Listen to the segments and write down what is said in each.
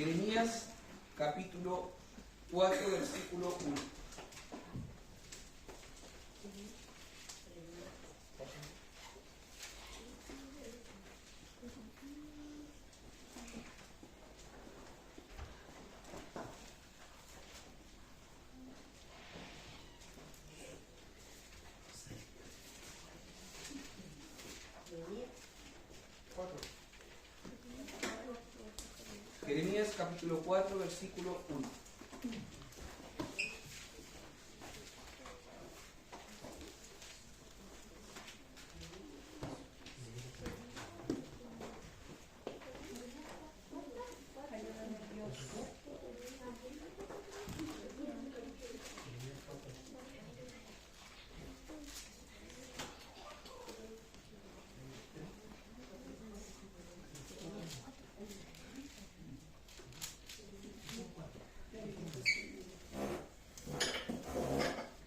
Jeremías capítulo 4, versículo 1. Jeremías capítulo 4, versículo 1.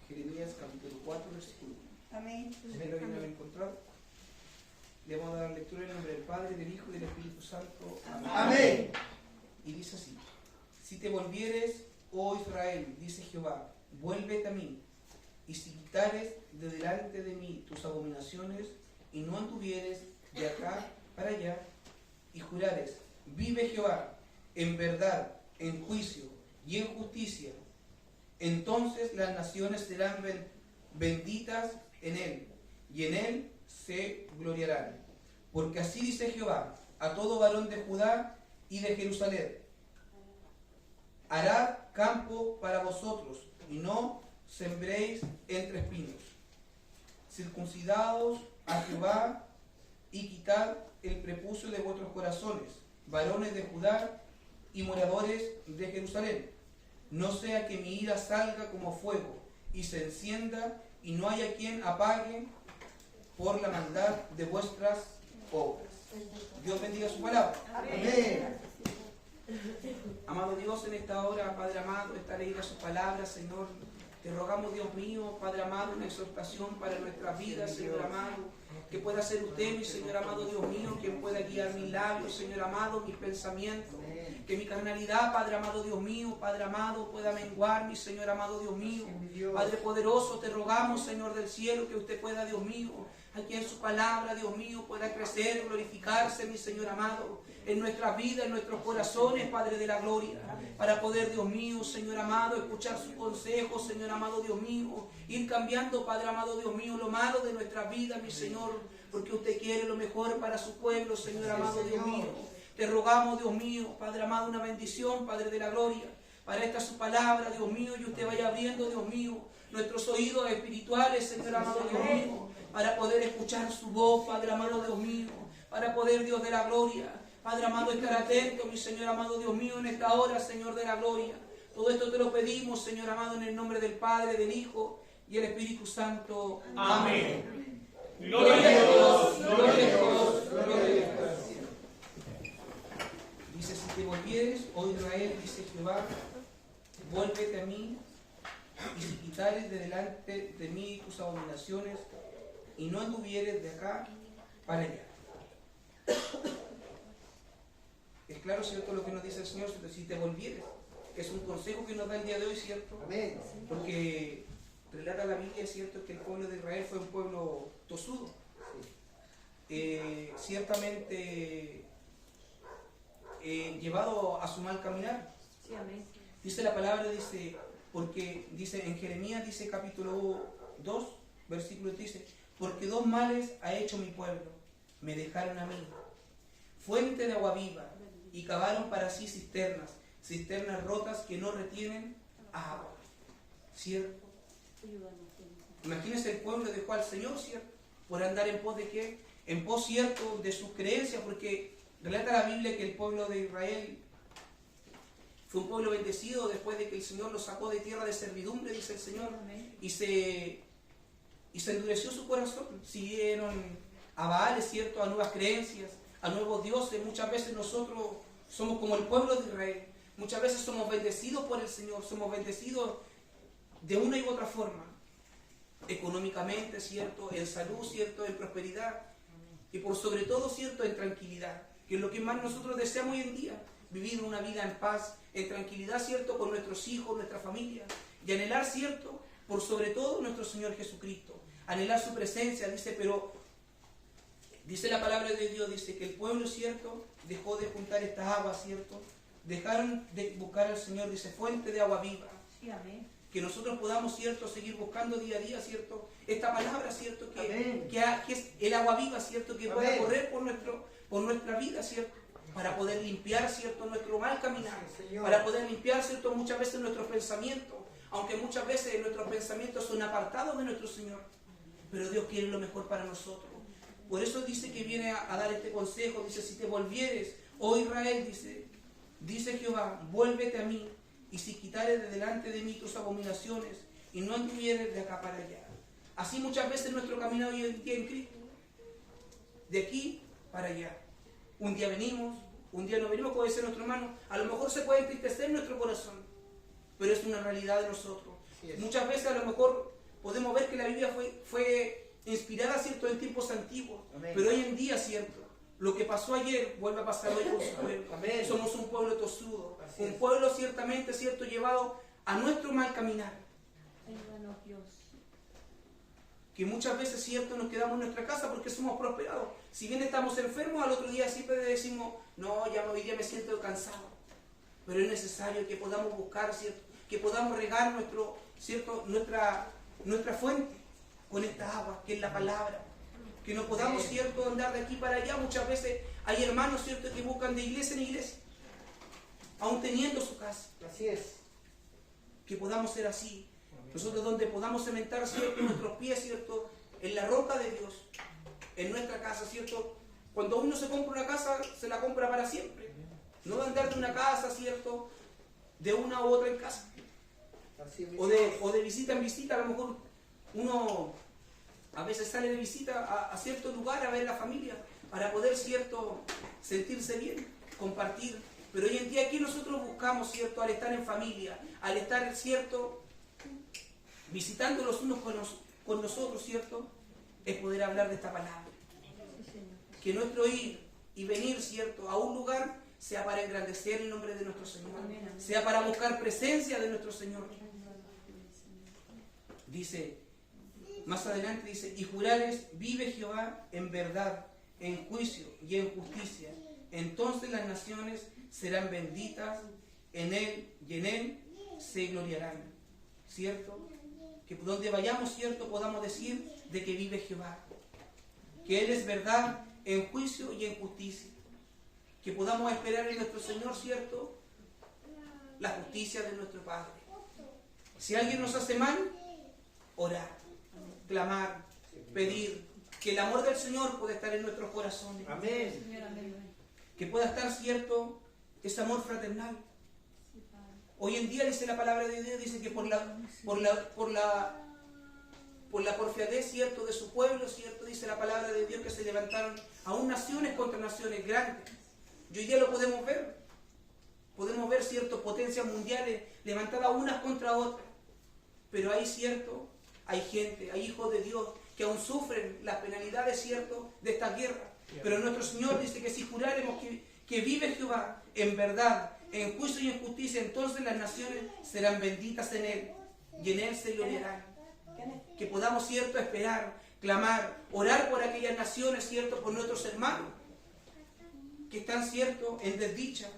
Jeremías capítulo 4, versículo 1. Amén. Espero que lo hayan encontrado. Le vamos a dar lectura en nombre del Padre, del Hijo y del Espíritu Santo. Amén. Amén. Y dice así: Si te volvieres, oh Israel, dice Jehová, vuélvete a mí, y si quitares de delante de mí tus abominaciones, y no anduvieres de acá para allá, y jurares, vive Jehová, en verdad, en juicio y en justicia, entonces las naciones serán benditas en él, y en él se gloriarán. Porque así dice Jehová a todo varón de Judá y de Jerusalén: harad campo para vosotros, y no sembréis entre espinos. Circuncidaos a Jehová, y quitad el prepucio de vuestros corazones, varones de Judá y moradores de Jerusalén. No sea que mi ira salga como fuego, y se encienda, y no haya quien apague por la maldad de vuestras obras. Dios bendiga su palabra. Amén. Amado Dios, en esta hora, Padre amado, está leída su palabra, Señor. Te rogamos, Dios mío, Padre amado, una exhortación para nuestras vidas, Señor amado. Que pueda ser usted, mi Señor amado, Dios mío, quien pueda guiar mis labios, Señor amado, mis pensamientos. Que mi carnalidad, Padre amado, Dios mío, Padre amado, pueda menguar, mi Señor amado, Dios mío. Padre poderoso, te rogamos, Señor del cielo, que usted pueda, Dios mío, aquí en su palabra, Dios mío, pueda crecer, glorificarse, mi Señor amado, en nuestras vidas, en nuestros corazones, Padre de la gloria, para poder, Dios mío, Señor amado, escuchar sus consejos, Señor amado, Dios mío, ir cambiando, Padre amado, Dios mío, lo malo de nuestras vidas, mi Señor, porque usted quiere lo mejor para su pueblo, Señor amado, Dios mío. Te rogamos, Dios mío, Padre amado, una bendición, Padre de la gloria, para esta su palabra, Dios mío, y usted vaya abriendo, Dios mío, nuestros oídos espirituales, Señor amado, Dios mío, para poder escuchar su voz, Padre amado, Dios mío, para poder, Dios de la gloria, Padre amado, estar atento, mi Señor amado, Dios mío, en esta hora, Señor de la gloria. Todo esto te lo pedimos, Señor amado, en el nombre del Padre, del Hijo y el Espíritu Santo. Amén. Gloria a Dios, gloria a Dios, gloria a Dios. Dice: si te volvieres, oh Israel, dice Jehová, vuélvete a mí, y si quitares de delante de mí tus abominaciones, y no anduvieres de acá para allá. Es claro, ¿cierto?, lo que nos dice el Señor: si te volvieres. Es un consejo que nos da el día de hoy, ¿cierto? Amén. Porque relata la Biblia, ¿cierto?, que el pueblo de Israel fue un pueblo tosudo. Ciertamente llevado a su mal caminar. Sí, amén. Dice la palabra, dice, porque dice en Jeremías, dice capítulo 2, versículo 3, dice: porque dos males ha hecho mi pueblo, me dejaron a mí, fuente de agua viva, y cavaron para sí cisternas rotas que no retienen agua. ¿Cierto? Imagínense, el pueblo dejó al Señor, ¿cierto? Por andar en pos de qué? En pos, ¿cierto?, de sus creencias, porque relata la Biblia que el pueblo de Israel fue un pueblo bendecido después de que el Señor los sacó de tierra de servidumbre, dice el Señor, y se endureció su corazón. Siguieron a Baales, ¿cierto?, a nuevas creencias, a nuevos dioses. Muchas veces nosotros somos como el pueblo de Israel. Muchas veces somos bendecidos por el Señor, somos bendecidos de una u otra forma, económicamente, ¿cierto?, en salud, ¿cierto?, en prosperidad, y por sobre todo, ¿cierto?, en tranquilidad, que es lo que más nosotros deseamos hoy en día. vivir una vida en paz, en tranquilidad, ¿cierto? Con nuestros hijos, nuestra familia. Y anhelar, ¿cierto? Por sobre todo nuestro Señor Jesucristo. Anhelar su presencia, dice, pero dice la palabra de Dios, dice que el pueblo, ¿cierto? Dejó de juntar estas aguas, ¿cierto? Dejaron de buscar al Señor, dice, fuente de agua viva. Sí, amén. Que nosotros podamos, ¿cierto? Seguir buscando día a día, ¿cierto? Esta palabra, ¿cierto? Que es el agua viva, ¿cierto? Que pueda correr por nuestra vida, ¿cierto? Para poder limpiar, ¿cierto? Nuestro mal caminar. Para poder limpiar, ¿cierto? Muchas veces nuestros pensamientos. Aunque muchas veces nuestros pensamientos son apartados de nuestro Señor. Pero Dios quiere lo mejor para nosotros. Por eso dice que viene a dar este consejo. Dice, si te volvieres, oh Israel, dice Jehová, vuélvete a mí. Y si quitares de delante de mí tus abominaciones y no anduvieres de acá para allá. Así muchas veces nuestro camino hoy en día en Cristo. De aquí para allá. Un día venimos, un día no venimos, puede ser nuestro hermano. A lo mejor se puede entristecer nuestro corazón, pero es una realidad de nosotros. Muchas veces a lo mejor podemos ver que la Biblia fue inspirada, ¿cierto?, en tiempos antiguos. Amén. Pero hoy en día, ¿cierto? Lo que pasó ayer vuelve a pasar hoy con su pueblo. Amén. Somos un pueblo tosudo. Un pueblo ciertamente, ¿cierto?, llevado a nuestro mal caminar. Ayúdanos, Dios. Que muchas veces, ¿cierto?, nos quedamos en nuestra casa porque somos prosperados. Si bien estamos enfermos, al otro día siempre decimos, no, ya hoy día me siento cansado. Pero es necesario que podamos buscar, ¿cierto?, que podamos regar nuestra fuente con esta agua, que es la palabra. Que no podamos, ¿cierto?, andar de aquí para allá. Muchas veces hay hermanos, ¿cierto?, que buscan de iglesia en iglesia, aún teniendo su casa. Así es. Que podamos ser así. Nosotros donde podamos cementar, ¿cierto?, nuestros pies, ¿cierto?, en la roca de Dios, en nuestra casa, ¿cierto? Cuando uno se compra una casa, se la compra para siempre. No va a andar de una casa, ¿cierto?, de una u otra en casa. O de visita en visita. A lo mejor uno a veces sale de visita a cierto lugar a ver la familia, para poder, ¿cierto?, sentirse bien, compartir. Pero hoy en día aquí nosotros buscamos, ¿cierto?, al estar en familia, al estar, ¿cierto?, visitando los unos con nosotros, ¿cierto?, es poder hablar de esta palabra. Que nuestro ir y venir, ¿cierto?, a un lugar sea para engrandecer el nombre de nuestro Señor, sea para buscar presencia de nuestro Señor. Dice, más adelante dice, y jurares, vive Jehová en verdad, en juicio y en justicia. Entonces las naciones serán benditas en Él y en Él se gloriarán. ¿Cierto? Que donde vayamos, ¿cierto?, podamos decir de que vive Jehová. Que Él es verdad en juicio y en justicia. Que podamos esperar en nuestro Señor, ¿cierto?, la justicia de nuestro Padre. Si alguien nos hace mal, orar, clamar, pedir. Que el amor del Señor pueda estar en nuestros corazones. Amén. Que pueda estar, ¿cierto?, ese amor fraternal. Hoy en día dice la palabra de Dios, dice que por la porfiadez, ¿cierto?, de su pueblo, ¿cierto?, dice la palabra de Dios que se levantaron aún naciones contra naciones grandes. Y hoy día lo podemos ver. Podemos ver, ¿cierto?, potencias mundiales levantadas unas contra otras. Pero hay, ¿cierto?, hay gente, hay hijos de Dios que aún sufren las penalidades, ¿cierto?, de esta guerra. Pero nuestro Señor dice que si juráremos que vive Jehová en verdad, en juicio y en justicia, entonces las naciones serán benditas en Él y en Él se gloriarán. Que podamos, ¿cierto?, esperar, clamar, orar por aquellas naciones, ¿cierto?, por nuestros hermanos que están, ¿cierto?, en desdicha,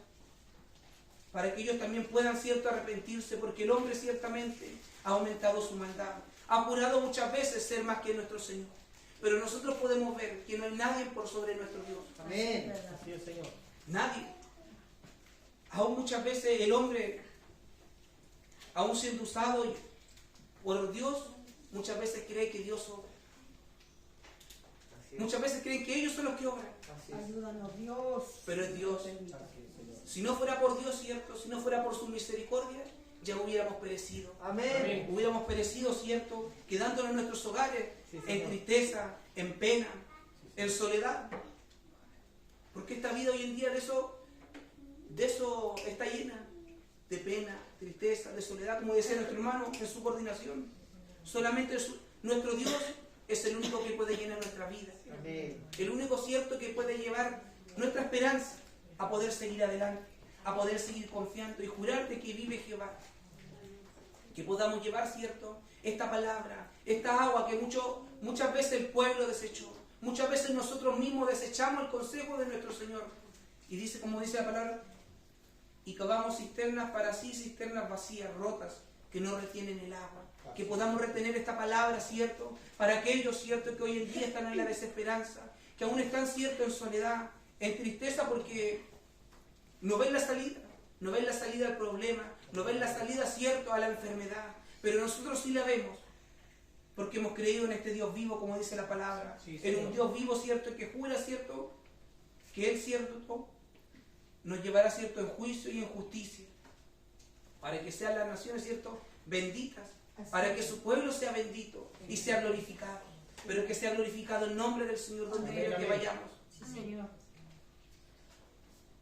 para que ellos también puedan, ¿cierto?, arrepentirse, porque el hombre ciertamente ha aumentado su maldad. Ha jurado muchas veces ser más que nuestro Señor. Pero nosotros podemos ver que no hay nadie por sobre nuestro Dios. Amén. Así es, Señor. Nadie. Aún muchas veces el hombre, aún siendo usado por Dios, muchas veces cree que Dios obra. Muchas veces creen que ellos son los que obran. Ayúdanos, Dios. Pero es Dios. Si no fuera por Dios, ¿cierto?, si no fuera por su misericordia, ya hubiéramos perecido. Amén. Hubiéramos perecido, ¿cierto?, quedándonos en nuestros hogares, en tristeza, en pena, en soledad. Porque esta vida hoy en día de eso está llena, de pena, tristeza, de soledad, como decía nuestro hermano en su coordinación. Solamente nuestro Dios es el único que puede llenar nuestra vida. Amén. El único, cierto, que puede llevar nuestra esperanza a poder seguir adelante, a poder seguir confiando y jurarte que vive Jehová. Que podamos llevar, ¿cierto?, esta palabra, esta agua que muchas veces el pueblo desechó. Muchas veces nosotros mismos desechamos el consejo de nuestro Señor. Y dice, como dice la palabra, y cavamos cisternas para sí, cisternas vacías, rotas, que no retienen el agua. Que podamos retener esta palabra, ¿cierto?, para aquellos, ¿cierto?, que hoy en día están en la desesperanza, que aún están, ¿cierto?, en soledad, en tristeza porque no ven la salida, no ven la salida al problema, no ven la salida, ¿cierto?, a la enfermedad. Pero nosotros sí la vemos, porque hemos creído en este Dios vivo, como dice la palabra, sí, en un Dios vivo, ¿cierto?, que jura, ¿cierto?, que Él, ¿cierto?, nos llevará, ¿cierto?, en juicio y en justicia, para que sean las naciones, ¿cierto?, benditas, para que su pueblo sea bendito y sea glorificado, pero que sea glorificado el nombre del Señor donde quiera que vayamos. Sí, Señor.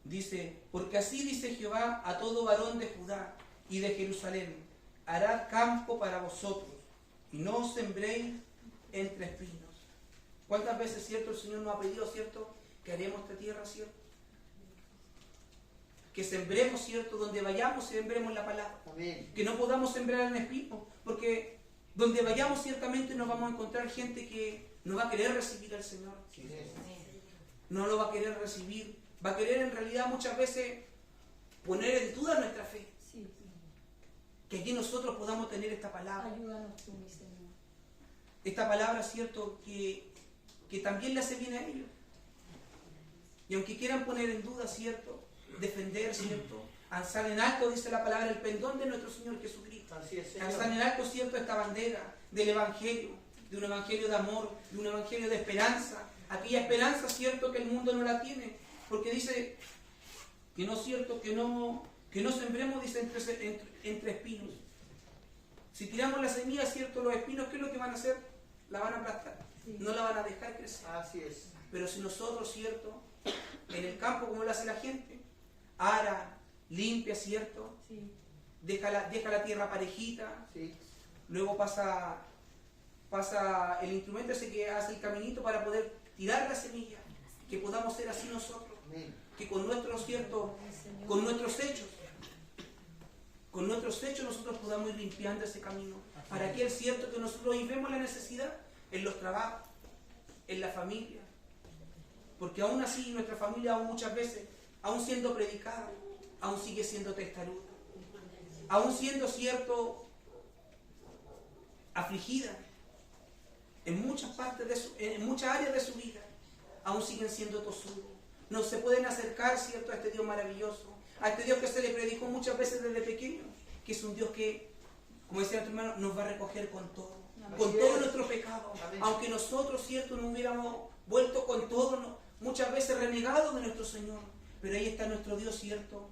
Dice, porque así dice Jehová a todo varón de Judá y de Jerusalén, hará campo para vosotros y no os sembréis entre espinos. ¿Cuántas veces, cierto, el Señor nos ha pedido, cierto, que haremos esta tierra, cierto? Que sembremos, cierto, donde vayamos, sembremos la palabra. Amén. Que no podamos sembrar en espinos, porque donde vayamos ciertamente nos vamos a encontrar gente que no va a querer recibir al Señor. Sí, sí. No lo va a querer recibir. Va a querer en realidad muchas veces poner en duda nuestra fe. Sí. Que allí nosotros podamos tener esta palabra. Ayúdanos tú, mi Señor. Esta palabra, cierto, que también le hace bien a ellos. Y aunque quieran poner en duda, cierto, defender, cierto, alzar en alto, dice la palabra, el pendón de nuestro Señor Jesucristo. Así es, Señor. Alzar en alto, cierto, esta bandera del Evangelio, de un Evangelio de amor, de un Evangelio de esperanza. Aquella esperanza, cierto, que el mundo no la tiene. Porque dice que no, cierto, que no sembremos, dice, entre espinos. Si tiramos la semilla, cierto, los espinos, ¿qué es lo que van a hacer? La van a aplastar. Sí. No la van a dejar crecer. Así es. Pero si nosotros, cierto, en el campo, como lo hace la gente, ara, limpia, cierto, Sí. deja la tierra parejita, Sí. luego pasa el instrumento ese que hace el caminito para poder tirar la semilla, que podamos ser así nosotros, Amén. que con nuestros, cierto, Mi Señor. con nuestros hechos nosotros podamos ir limpiando ese camino, para que es cierto que nosotros hoy vemos la necesidad en los trabajos, en la familia, porque aún así nuestra familia aún muchas veces, aún siendo predicada, aún sigue siendo testaruda, aún siendo, cierto, afligida en muchas partes en muchas áreas de su vida, aún siguen siendo tosudos. No se pueden acercar, cierto, a este Dios maravilloso, a este Dios que se le predicó muchas veces desde pequeño, que es un Dios que, como decía nuestro hermano, nos va a recoger con todo, con todo nuestro pecado. Amén. Aunque nosotros, cierto, no hubiéramos vuelto con todo, muchas veces renegados de nuestro Señor, pero ahí está nuestro Dios, cierto,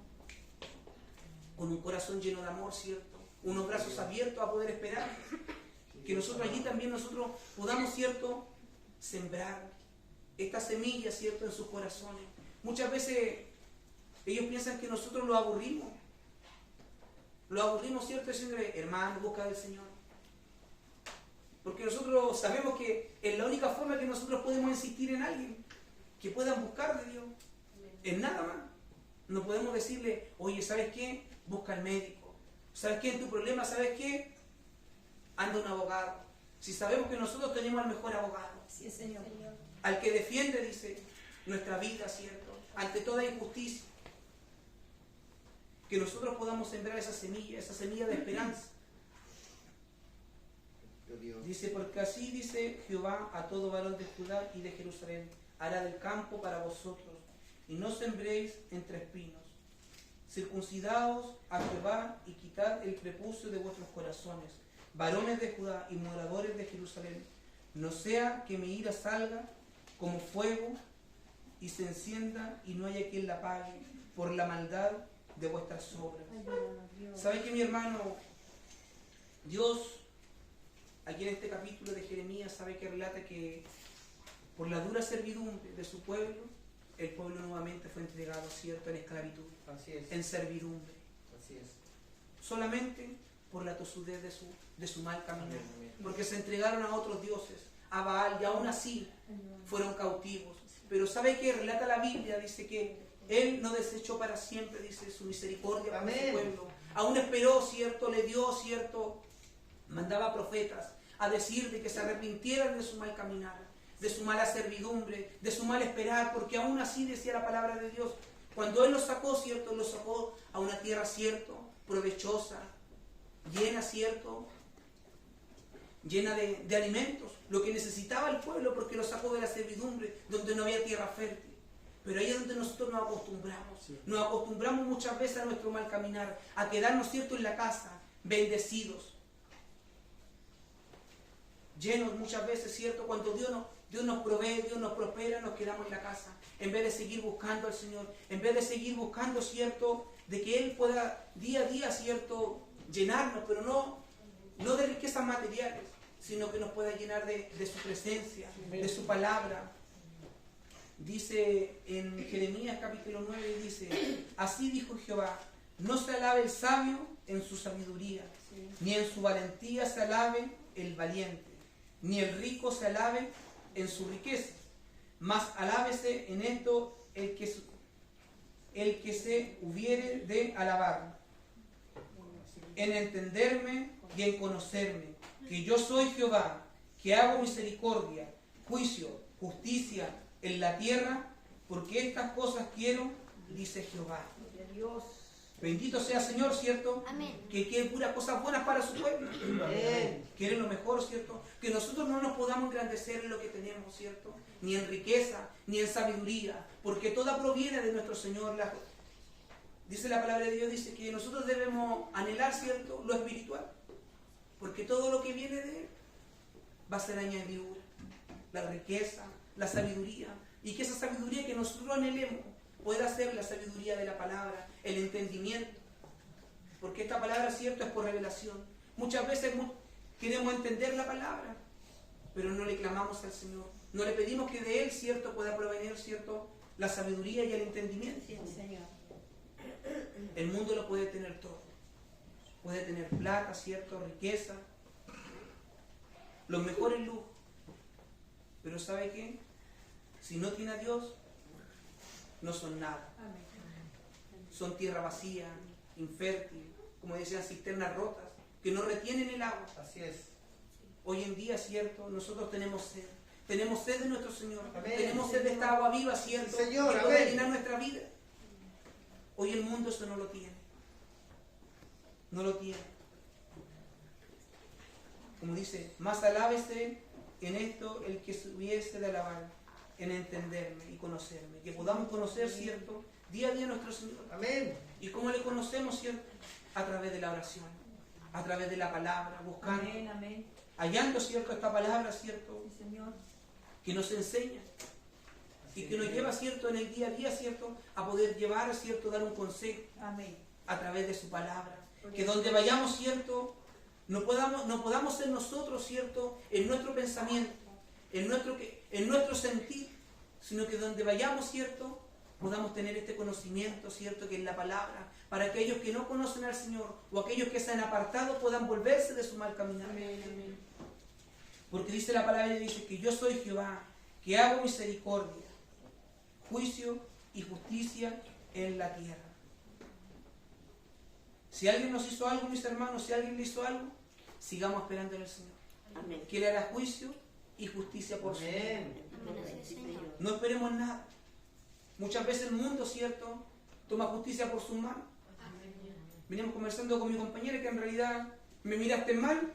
con un corazón lleno de amor, cierto, unos brazos abiertos a poder esperar, que nosotros allí también nosotros podamos, cierto, sembrar esta semilla, cierto, en sus corazones. Muchas veces ellos piensan que nosotros los aburrimos, cierto, diciéndole, hermano, busca del Señor, porque nosotros sabemos que es la única forma que nosotros podemos insistir en alguien que puedan buscar de Dios, en nada más. No podemos decirle, oye, ¿sabes qué? Busca al médico. ¿Sabes qué? En tu problema, ¿sabes qué? Anda un abogado. Si sabemos que nosotros tenemos al mejor abogado, Sí, Señor. al que defiende, dice, nuestra vida, ¿cierto? Ante toda injusticia. Que nosotros podamos sembrar esa semilla de esperanza. Dios. Dice, porque así dice Jehová a todo varón de Judá y de Jerusalén, hará del campo para vosotros, y no sembréis entre espinos. Circuncidaos a Jehová y quitad el prepucio de vuestros corazones, varones de Judá y moradores de Jerusalén, no sea que mi ira salga como fuego y se encienda y no haya quien la apague por la maldad de vuestras obras. Ayúdanos, Dios. ¿Sabe que mi hermano? Dios, aquí en este capítulo de Jeremías, sabe que relata que por la dura servidumbre de su pueblo, el pueblo nuevamente fue entregado, cierto, en esclavitud, Así es. en servidumbre, Así es. solamente por la tosudez de su mal camino, Amén. porque se entregaron a otros dioses, a Baal, y aún así Ayúdanos. fueron cautivos. Pero ¿sabe qué? Relata la Biblia, dice que Él no desechó para siempre, dice, su misericordia para su Amén. pueblo. Aún esperó, ¿cierto? Le dio, ¿cierto? Mandaba profetas a decir de que se arrepintieran de su mal caminar, de su mala servidumbre, de su mal esperar, porque aún así decía la palabra de Dios. Cuando Él los sacó, ¿cierto? Los sacó a una tierra, ¿cierto? Provechosa, llena, ¿cierto? Llena de alimentos, lo que necesitaba el pueblo, porque los sacó de la servidumbre, donde no había tierra fértil. Pero ahí es donde nosotros nos acostumbramos. Nos acostumbramos muchas veces a nuestro mal caminar, a quedarnos, ¿cierto?, en la casa, bendecidos, llenos muchas veces, ¿cierto? Cuando Dios nos provee, Dios nos prospera, nos quedamos en la casa, en vez de seguir buscando al Señor, en vez de seguir buscando, ¿cierto?, de que Él pueda día a día, ¿cierto?, llenarnos, pero no de riquezas materiales, sino que nos pueda llenar de su presencia, de su palabra. Dice en Jeremías capítulo 9, dice, así dijo Jehová, no se alabe el sabio en su sabiduría, ni en su valentía se alabe el valiente, ni el rico se alabe en su riqueza, mas alábese en esto el que se hubiere de alabar, en entenderme y en conocerme, que yo soy Jehová, que hago misericordia, juicio, justicia en la tierra, porque estas cosas quiero, dice Jehová. Dios. Bendito sea Señor, ¿cierto? Amén. Que quiere puras cosas buenas para su pueblo. Amén. Quiere lo mejor, ¿cierto? Que nosotros no nos podamos engrandecer en lo que tenemos, ¿cierto? Ni en riqueza, ni en sabiduría, porque toda proviene de nuestro Señor. Dice la palabra de Dios, dice que nosotros debemos anhelar, ¿cierto?, lo espiritual, porque todo lo que viene de Él va a ser añadidura. La riqueza, la sabiduría, y que esa sabiduría que nosotros anhelemos pueda ser la sabiduría de la palabra, el entendimiento, porque esta palabra, cierto, es por revelación. Muchas veces queremos entender la palabra, pero no le clamamos al Señor, no le pedimos que de Él, cierto, pueda provenir, cierto, la sabiduría y el entendimiento. Sí, Señor. El mundo lo puede tener todo, puede tener plata, cierto, riqueza, los mejores lujos, pero ¿sabe qué? Si no tiene a Dios, no son nada. Amén. Son tierra vacía, infértil, como decían, cisternas rotas, que no retienen el agua. Así es. Hoy en día, ¿cierto? Nosotros tenemos sed de nuestro Señor, Amén. tenemos sed de esta agua viva, ¿cierto? Sí, Señor, que puede amén. llenar nuestra vida. Hoy el mundo eso no lo tiene. No lo tiene. Como dice, más alábese en esto el que hubiese de alabar, en entenderme y conocerme. Que podamos conocer, ¿cierto?, día a día a nuestro Señor. Amén. ¿Y cómo le conocemos, cierto? A través de la oración, a través de la palabra, buscando, Amén, amén. hallando, ¿cierto?, esta palabra, ¿cierto?, Sí, Señor. que nos enseña y que nos lleva, ¿cierto?, en el día a día, ¿cierto?, a poder llevar, ¿cierto?, dar un consejo Amén. a través de su palabra. Que donde vayamos, ¿cierto?, no podamos ser nosotros, ¿cierto?, en nuestro pensamiento, en nuestro sentir, sino que donde vayamos, ¿cierto?, podamos tener este conocimiento, ¿cierto?, que es la palabra, para aquellos que no conocen al Señor o aquellos que se han apartado puedan volverse de su mal caminar. Porque dice la palabra, dice que yo soy Jehová, que hago misericordia, juicio y justicia en la tierra. Si alguien nos hizo algo, mis hermanos, si alguien le hizo algo, sigamos esperando en el Señor. Amén. Que Él hará juicio y justicia por su vida. Amén. Amén, así es, Señor. No esperemos nada. Muchas veces el mundo, ¿cierto?, toma justicia por sus manos. Venimos conversando con mi compañera que en realidad me miraste mal.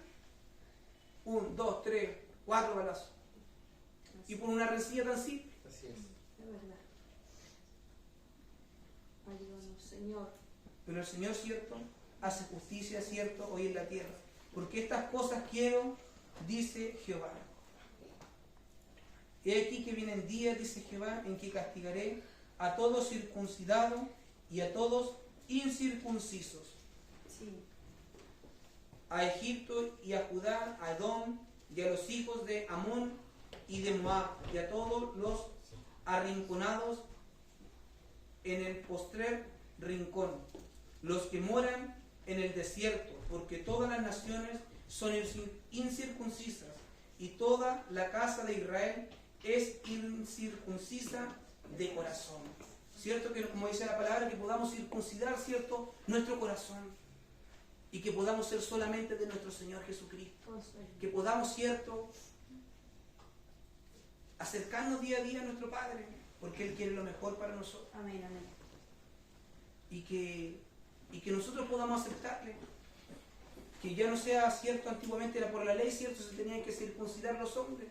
1, 2, 3, 4 balazos. Y por una rencilla tan simple. Así es. De verdad. Ayúdanos, Señor. Pero el Señor, ¿cierto?, hace justicia, ¿cierto?, hoy en la tierra. Porque estas cosas quiero, dice Jehová. He aquí que vienen días, dice Jehová, en que castigaré a todos circuncidados y a todos incircuncisos. Sí. A Egipto y a Judá, a Edom y a los hijos de Amón y de Moab y a todos los arrinconados en el postrer rincón, los que moran en el desierto, porque todas las naciones son incircuncisas y toda la casa de Israel es incircuncisa de corazón. ¿cierto? Que como dice la palabra, que podamos circuncidar, ¿cierto?, nuestro corazón. Y que podamos ser solamente de nuestro Señor Jesucristo. Que podamos, ¿cierto?, acercarnos día a día a nuestro Padre, porque Él quiere lo mejor para nosotros. Amén, amén. Y que nosotros podamos aceptarle. Que ya no sea cierto, antiguamente era por la ley, cierto, se tenían que circuncidar los hombres,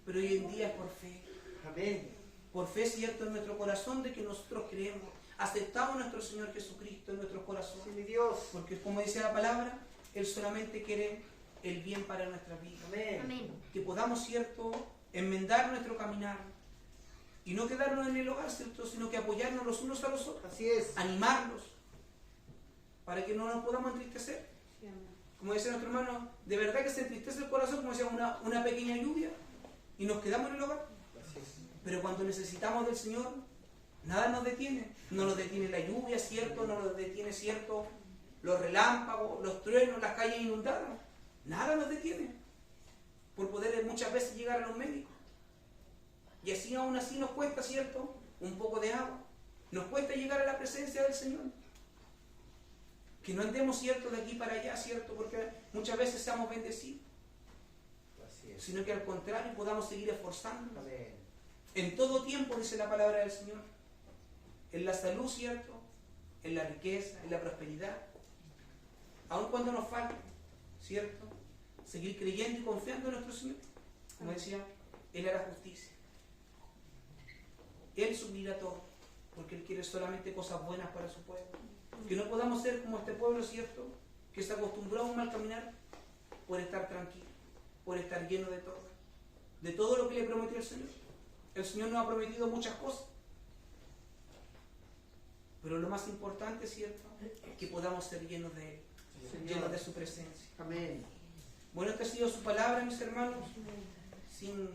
pero hoy en día es por fe. Amén. Por fe, cierto, en nuestro corazón de que nosotros creemos, aceptamos a nuestro Señor Jesucristo en nuestros corazones. Sí, mi Dios. Porque como dice la palabra, Él solamente quiere el bien para nuestra vida. Amén. Amén. Que podamos, cierto, enmendar nuestro caminar y no quedarnos en el hogar, cierto, sino que apoyarnos los unos a los otros, Así es. animarlos para que no nos podamos entristecer. Sí, amén. Como decía nuestro hermano, de verdad que se entristece el corazón, como decía, una pequeña lluvia y nos quedamos en el hogar. Así es. Pero cuando necesitamos del Señor, nada nos detiene. No nos detiene la lluvia, cierto, no nos detiene, cierto, los relámpagos, los truenos, las calles inundadas. Nada nos detiene. Por poder muchas veces llegar a los médicos. Y así aún así nos cuesta, cierto, un poco de agua. Nos cuesta llegar a la presencia del Señor. Que no andemos, cierto, de aquí para allá, cierto, porque muchas veces seamos bendecidos. Así es. Sino que al contrario podamos seguir esforzándonos. Amén. En todo tiempo, dice la palabra del Señor. En la salud, cierto, en la riqueza, en la prosperidad. Aun cuando nos falte, cierto, seguir creyendo y confiando en nuestro Señor. Como decía, Él hará justicia. Él suplirá todo, porque Él quiere solamente cosas buenas para su pueblo. Que no podamos ser como este pueblo, cierto, que se acostumbró a un mal caminar por estar tranquilo, por estar lleno de todo lo que le prometió el Señor. El Señor nos ha prometido muchas cosas, pero lo más importante, cierto, es que podamos ser llenos de Él, Señor. llenos de su presencia. Amén. Bueno, esta ha sido su palabra, mis hermanos, sin